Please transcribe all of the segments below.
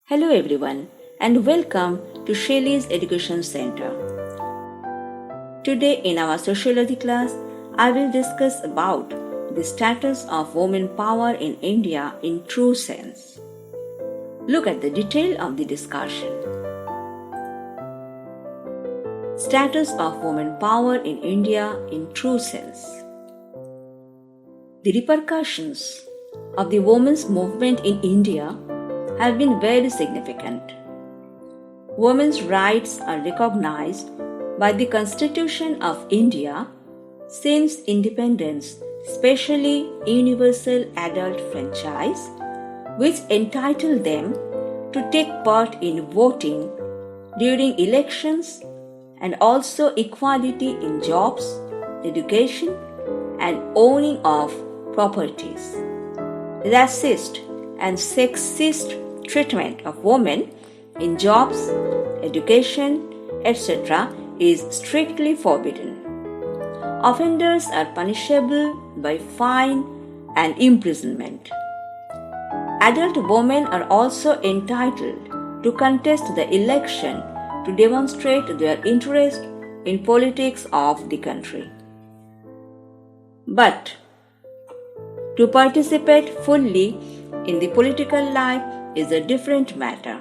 Hello everyone and welcome to Shelleyz Education Center. Today in our Sociology class, I will discuss about the status of women power in India in true sense. Look at the detail of the discussion. Status of women power in India in true sense. The repercussions of the women's movement in India have been very significant. Women's rights are recognized by the Constitution of India since independence, especially universal adult franchise, which entitled them to take part in voting during elections and also equality in jobs, education, and owning of properties. Racist and sexist treatment of women in jobs, education, etc. is strictly forbidden. Offenders are punishable by fine and imprisonment. Adult women are also entitled to contest the election to demonstrate their interest in politics of the country. But to participate fully in the political life is a different matter.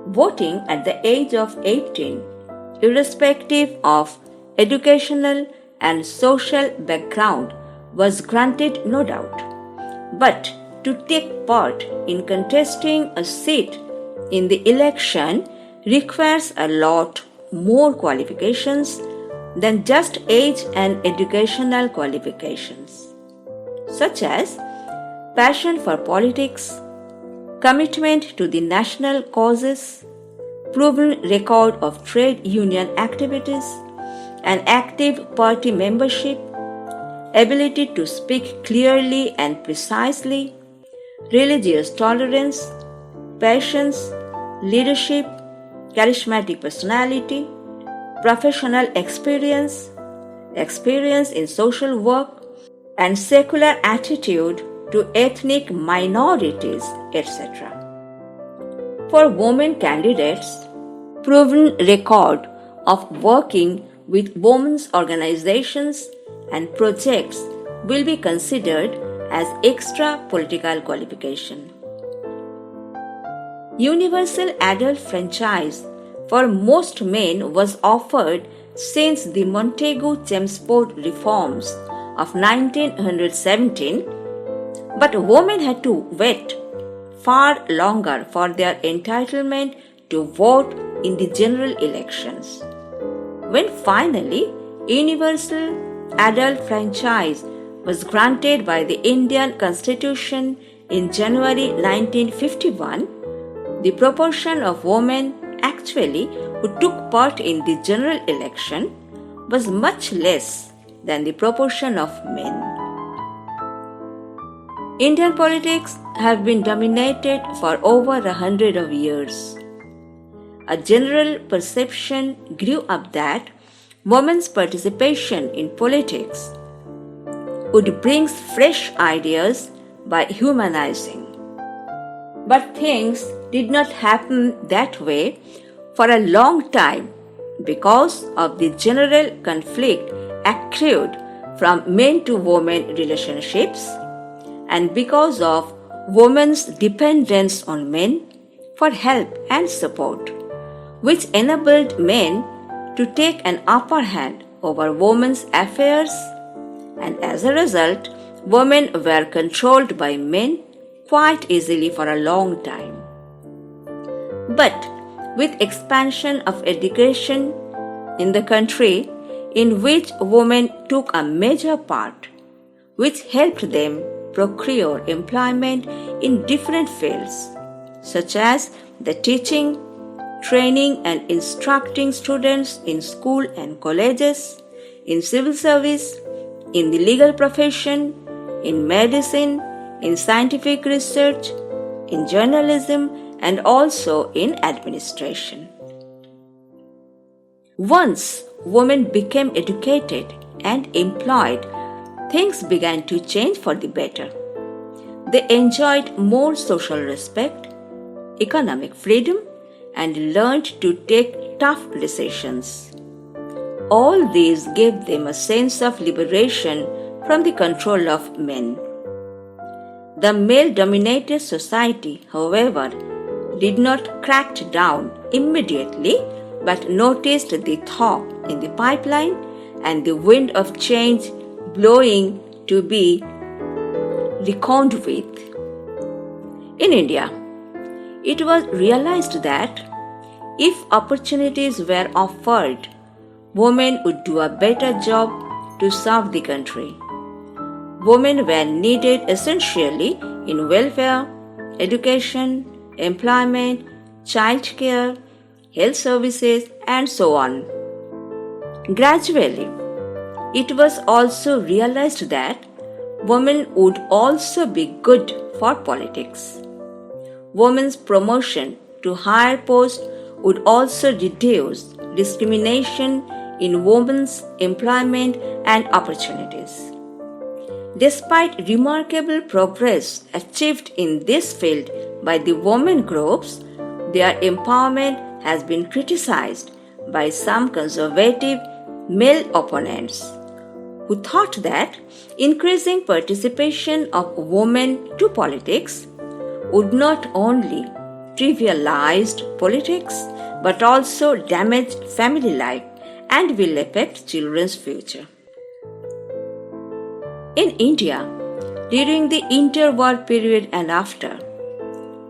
Voting at the age of 18, irrespective of educational and social background, was granted no doubt. But to take part in contesting a seat in the election requires a lot more qualifications than just age and educational qualifications, such as passion for politics, commitment to the national causes, proven record of trade union activities, and active party membership, ability to speak clearly and precisely, religious tolerance, patience, leadership, charismatic personality, professional experience in social work, and secular attitude to ethnic minorities, etc. For women candidates, proven record of working with women's organizations and projects will be considered as extra political qualification. Universal adult franchise for most men was offered since the Montagu-Chelmsford reforms of 1917, but women had to wait far longer for their entitlement to vote in the general elections. When finally universal adult franchise was granted by the Indian Constitution in January 1951, the proportion of women actually who took part in the general election was much less than the proportion of men. Indian politics have been dominated for over 100 years. A general perception grew up that women's participation in politics would bring fresh ideas by humanizing. But things did not happen that way for a long time because of the general conflict accrued from men to women relationships and because of women's dependence on men for help and support, which enabled men to take an upper hand over women's affairs, and as a result, women were controlled by men quite easily for a long time. But with expansion of education in the country, in which women took a major part, which helped them procure employment in different fields, such as the teaching, training and instructing students in school and colleges, in civil service, in the legal profession, in medicine, in scientific research, in journalism, and also in administration. Once women became educated and employed, things began to change for the better. They enjoyed more social respect, economic freedom, and learned to take tough decisions. All these gave them a sense of liberation from the control of men. The male-dominated society, however, did not crack down immediately but noticed the thaw in the pipeline and the wind of change blowing to be reckoned with. In India, it was realized that if opportunities were offered, women would do a better job to serve the country. Women were needed essentially in welfare, education, employment, child care, health services, and so on. Gradually, it was also realized that women would also be good for politics. Women's promotion to higher posts would also reduce discrimination in women's employment and opportunities. Despite remarkable progress achieved in this field by the women groups, their empowerment has been criticized by some conservative male opponents who thought that increasing participation of women to politics would not only trivialize politics but also damage family life and will affect children's future. In India, during the interwar period and after,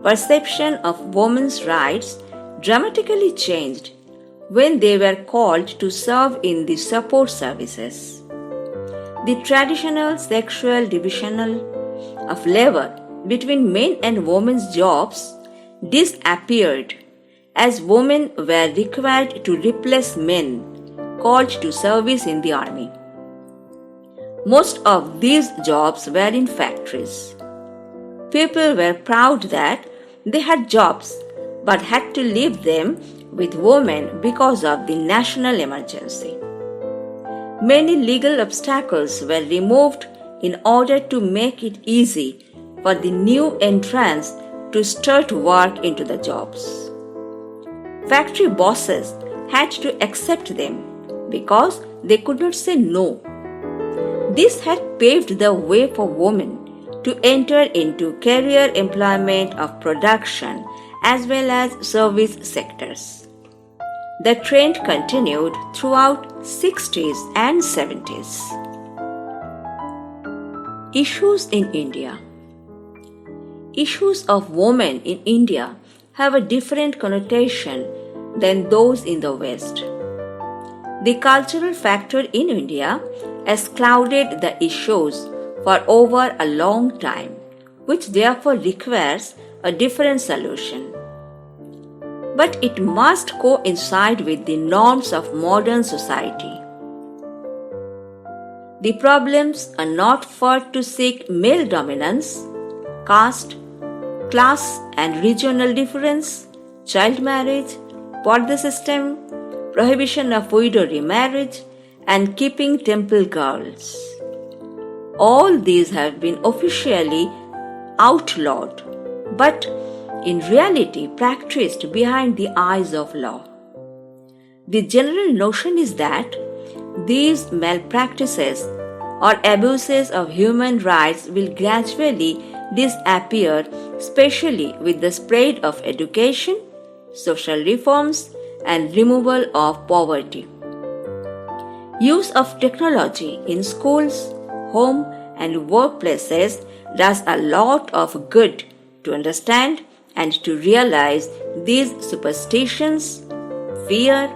perception of women's rights dramatically changed when they were called to serve in the support services. The traditional sexual division of labor between men and women's jobs disappeared as women were required to replace men called to service in the army. Most of these jobs were in factories. People were proud that they had jobs but had to leave them with women because of the national emergency. Many legal obstacles were removed in order to make it easy for the new entrants to start work into the jobs. Factory bosses had to accept them because they could not say no. This had paved the way for women to enter into career employment of production as well as service sectors. The trend continued throughout 60s and 70s. Issues in India. Issues of women in India have a different connotation than those in the West. The cultural factor in India has clouded the issues for over a long time, which therefore requires a different solution. But it must coincide with the norms of modern society. The problems are not far to seek male dominance, caste, class and regional difference, child marriage, Pardha system, prohibition of widow remarriage, and keeping temple girls. All these have been officially outlawed, but in reality practiced behind the eyes of law. The general notion is that these malpractices or abuses of human rights will gradually disappear, especially with the spread of education, social reforms, and removal of poverty. Use of technology in schools, home, and workplaces does a lot of good to understand and to realize these superstitions, fear,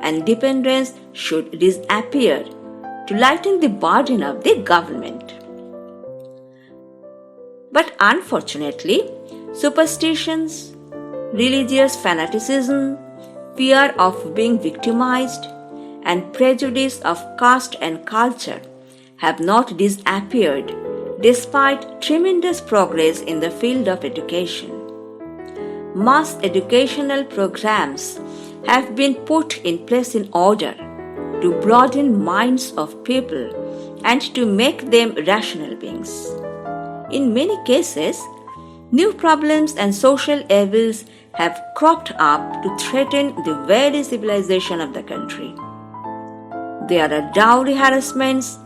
and dependence should disappear to lighten the burden of the government. But unfortunately, superstitions, religious fanaticism, fear of being victimized, and prejudice of caste and culture have not disappeared despite tremendous progress in the field of education. Mass educational programs have been put in place in order to broaden minds of people and to make them rational beings. In many cases, New problems and social evils have cropped up to threaten the very civilization of the country. There are dowry harassments,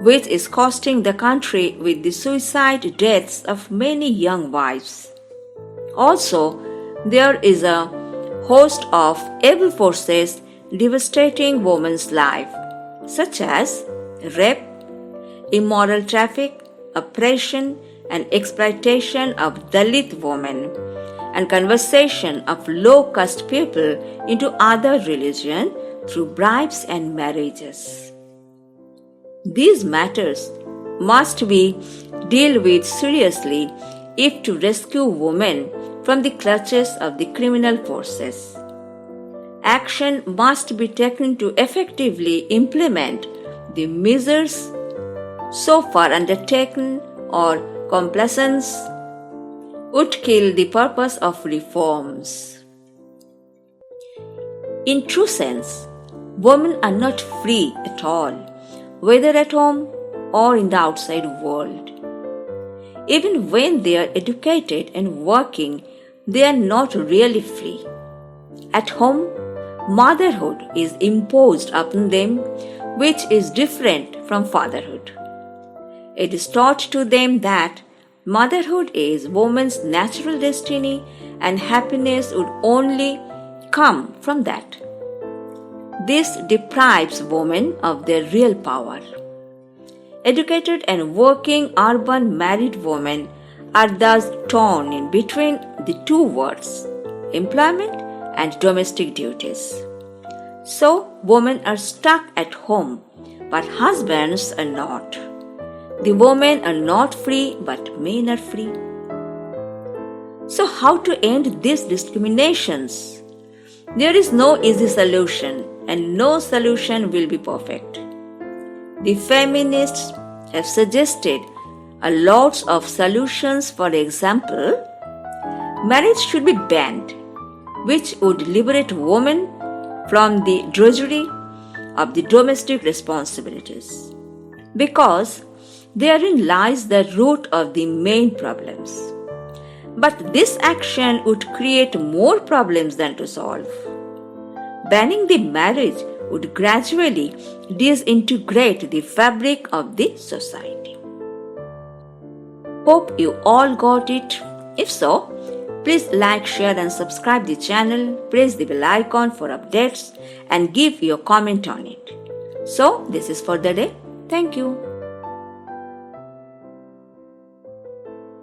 which is costing the country with the suicide deaths of many young wives. Also, there is a host of evil forces devastating women's life, such as rape, immoral traffic, oppression, and exploitation of Dalit women, and conversion of low-caste people into other religion through bribes and marriages. These matters must be dealt with seriously if to rescue women from the clutches of the criminal forces. Action must be taken to effectively implement the measures so far undertaken, or complaisance would kill the purpose of reforms. In true sense, women are not free at all, whether at home or in the outside world. Even when they are educated and working, they are not really free. At home, motherhood is imposed upon them, which is different from fatherhood. It is taught to them that motherhood is woman's natural destiny and happiness would only come from that. This deprives women of their real power. Educated and working urban married women are thus torn in between the two words, employment and domestic duties. So, women are stuck at home, but husbands are not. The women are not free, but men are free. So, how to end these discriminations? There is no easy solution, and no solution will be perfect. The feminists have suggested a lot of solutions. For example, marriage should be banned, which would liberate women from the drudgery of the domestic responsibilities, because therein lies the root of the main problems. But this action would create more problems than to solve. Banning the marriage would gradually disintegrate the fabric of the society. Hope you all got it. If so, please like, share and subscribe the channel, press the bell icon for updates and give your comment on it. So, this is for the day. Thank you.